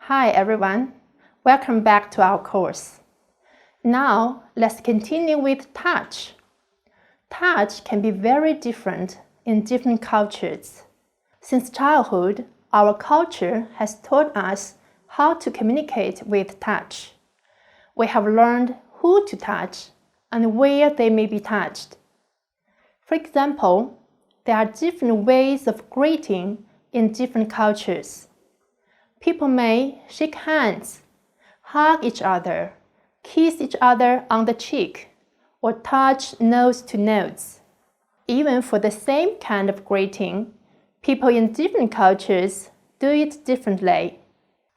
Hi everyone, welcome back to our course. Now let's continue with touch. Touch can be very different in different cultures. Since childhood, our culture has taught us how to communicate with touch. We have learned who to touch and where they may be touched. For example, there are different ways of greeting in different cultures. People may shake hands, hug each other, kiss each other on the cheek, or touch nose to nose. Even for the same kind of greeting, people in different cultures do it differently.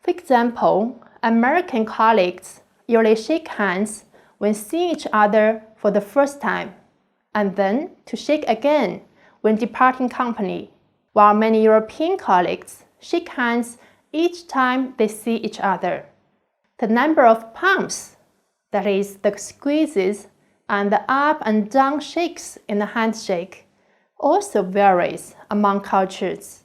For example, American colleagues usually shake hands when seeing each other for the first time, and then to shake again when departing company, while many European colleagues shake hands each time they see each other. The number of pumps, that is, the squeezes and the up and down shakes in the handshake, also varies among cultures.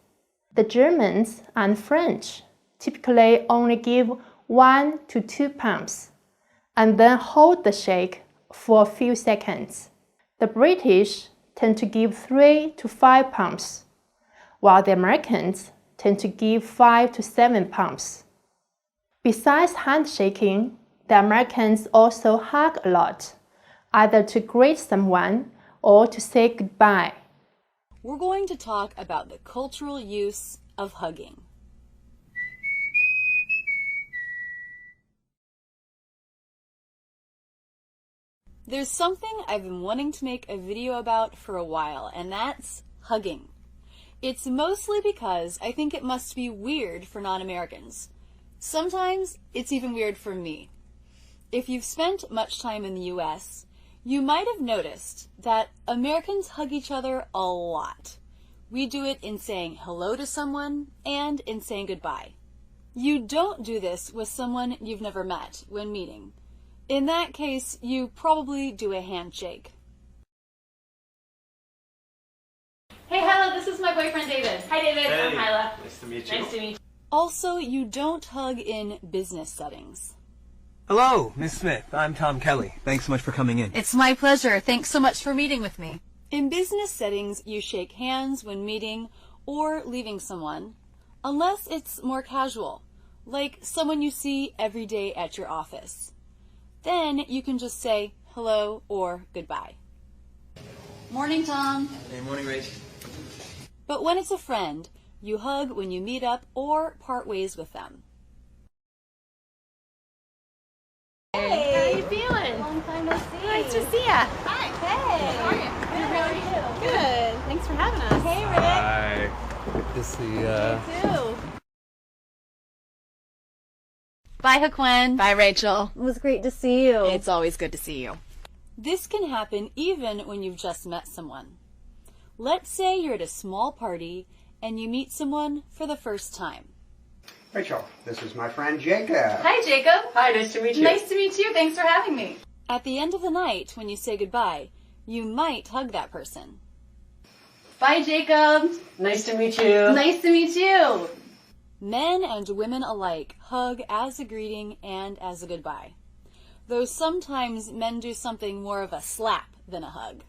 The Germans and French typically only give 1 to 2 pumps and then hold the shake for a few seconds. The British tend to give 3 to 5 pumps, while the Americans tend to give 5 to 7 pumps. Besides handshaking, the Americans also hug a lot, either to greet someone or to say goodbye. We're going to talk about the cultural use of hugging. There's something I've been wanting to make a video about for a while, and that's hugging. It's mostly because I think it must be weird for non-Americans. Sometimes it's even weird for me. If you've spent much time in the US, you might have noticed that Americans hug each other a lot. We do it in saying hello to someone and in saying goodbye. You don't do this with someone you've never met when meeting. In that case, you probably do a handshake. Hey Hyla, this is my boyfriend David. Hi David, Hey. I'm Hyla. Nice to meet you. Nice to meet you. Also, you don't hug in business settings. Hello, Miss Smith. I'm Tom Kelly. Thanks so much for coming in. It's my pleasure. Thanks so much for meeting with me. In business settings, you shake hands when meeting or leaving someone, unless it's more casual, like someone you see every day at your office. Then you can just say hello or goodbye. Morning, Tom. Hey, morning, Rach. But when it's a friend, you hug when you meet up or part ways with them. Hey, how are you feeling? Long time no see. Nice to see ya. Hi. Hey. How are you? Good. How are you? Good. Thanks for having us. Hey, Rick. Hi. Good to see ya. Too. Bye, Haquin. Bye, Rachel. It was great to see you. It's always good to see you. This can happen even when you've just met someone. Let's say you're at a small party and you meet someone for the first time. Rachel, this is my friend Jacob. Hi, Jacob. Hi, nice to meet you. Nice to meet you. Thanks for having me. At the end of the night, when you say goodbye, you might hug that person. Bye, Jacob. Nice to meet you. Nice to meet you. Men and women alike hug as a greeting and as a goodbye, though sometimes men do something more of a slap than a hug.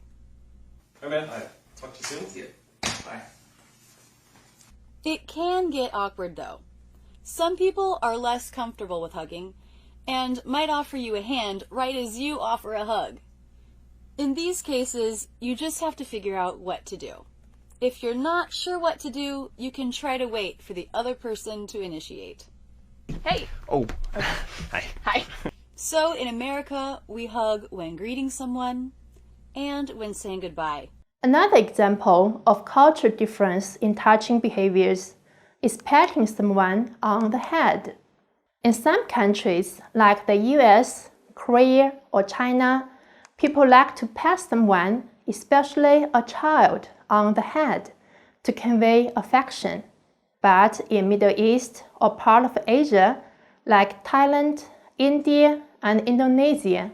Hi, man. Hi. Talk to you soon. See you. Bye. It can get awkward though. Some people are less comfortable with hugging and might offer you a hand right as you offer a hug. In these cases, you just have to figure out what to do. If you're not sure what to do, you can try to wait for the other person to initiate. Hey. Oh. Hi. Hi. So in America, we hug when greeting someone and when saying goodbye. Another example of cultural difference in touching behaviors is patting someone on the head. In some countries, like the US, Korea, or China, people like to pat someone, especially a child, on the head to convey affection. But in Middle East or part of Asia, like Thailand, India, and Indonesia,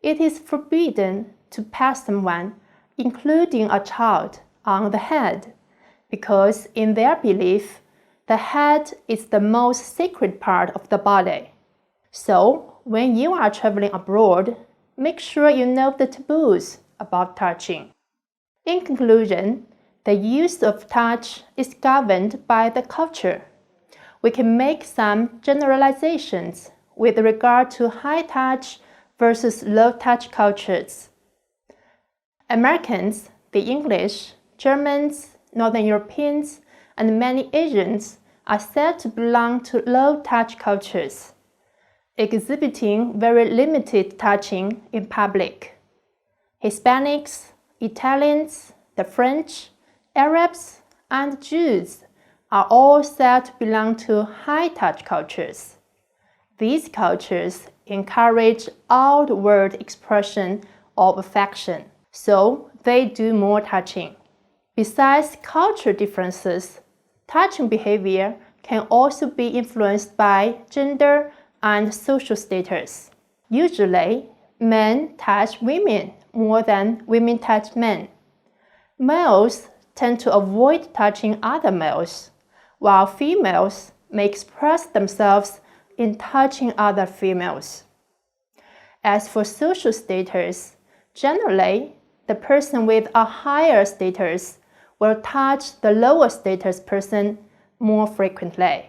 it is forbidden to pat someone, including a child, on the head, because in their belief, The head is the most sacred part of the body. So, when you are traveling abroad, make sure you know the taboos about touching. In conclusion, the use of touch is governed by the culture. We can make some generalizations with regard to high touch versus low touch cultures. Americans, the English, Germans, Northern Europeans, and many Asians are said to belong to low touch cultures, exhibiting very limited touching in public. Hispanics, Italians, the French, Arabs, and Jews are all said to belong to high-touch cultures. These cultures encourage outward expression of affection, so they do more touching. Besides cultural differences, touching behavior can also be influenced by gender and social status. Usually, men touch women more than women touch men. Males tend to avoid touching other males, while females may express themselves in touching other females. As for social status, generally, the person with a higher status will touch the lower status person more frequently.